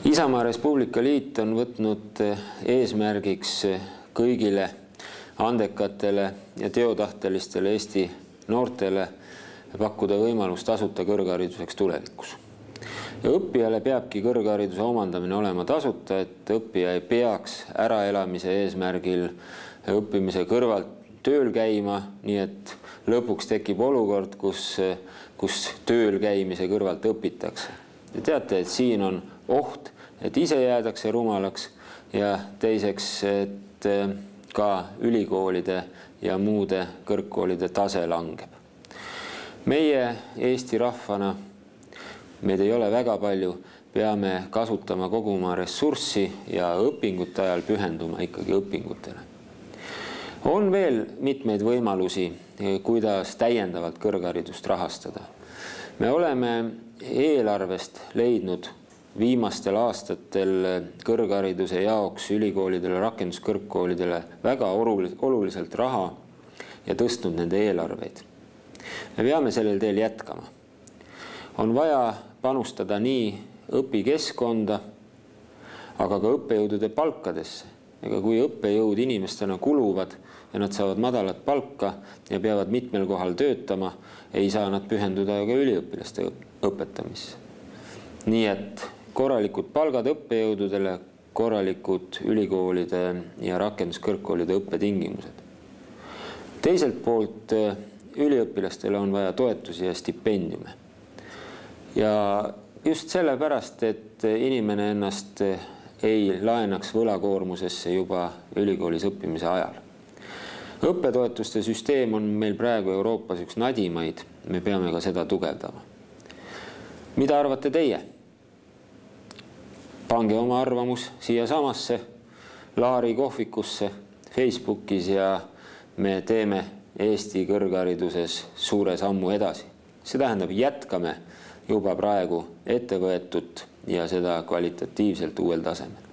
Isamaa Res Publica Liit on võtnud eesmärgiks kõigile andekatele ja teotahtelistele Eesti noortele pakkuda võimalust tasuta kõrghariduseks tulevikus. Ja õppijale peabki kõrghariduse omandamine olema tasuta, et õppija ei peaks äraelamise eesmärgil õppimise kõrvalt tööl käima, nii et lõpuks tekib olukord, kus tööl käimise kõrvalt õpitakse. Te teate, et siin on oht, et ise jäädakse rumalaks ja teiseks, et ka ülikoolide ja muude kõrgkoolide tase langeb. Meie Eesti rahvana, meid ei ole väga palju, peame kasutama kogu oma ressurssi ja õpingute ajal pühenduma ikkagi õpingutele. On veel mitmeid võimalusi, kuidas täiendavalt kõrgharidust rahastada. Me oleme eelarvest leidnud viimastel aastatel kõrghariduse jaoks ülikoolidele, rakenduskõrgkoolidele väga oluliselt raha ja tõstnud nende eelarveid. Me peame sellel teel jätkama. On vaja panustada nii õpikeskkonda, aga ka õppejõudude palkadesse. Ega kui õppejõud inimestena kuluvad ja nad saavad madalat palka ja peavad mitmel kohal töötama, ei saa nad pühenduda ka üliõpilaste õpetamisse. Nii et korralikud palgad õppejõududele, korralikud ülikoolide ja rakenduskõrgkoolide õppetingimused. Teiselt poolt üliõpilastele on vaja toetusi ja stipendiume. Ja just sellepärast, et inimene ennast ei laenaks võlakoormusesse juba ülikoolis õppimise ajal. Õppetoetuste süsteem on meil praegu Euroopas üks nadimaid, me peame ka seda tugevdama. Mida arvate teie? Pange oma arvamus siia samasse Laari kohvikusse Facebookis ja me teeme Eesti kõrghariduses suure sammu edasi. See tähendab, jätkame juba praegu ettevõetut ja seda kvalitatiivselt uuel tasemel.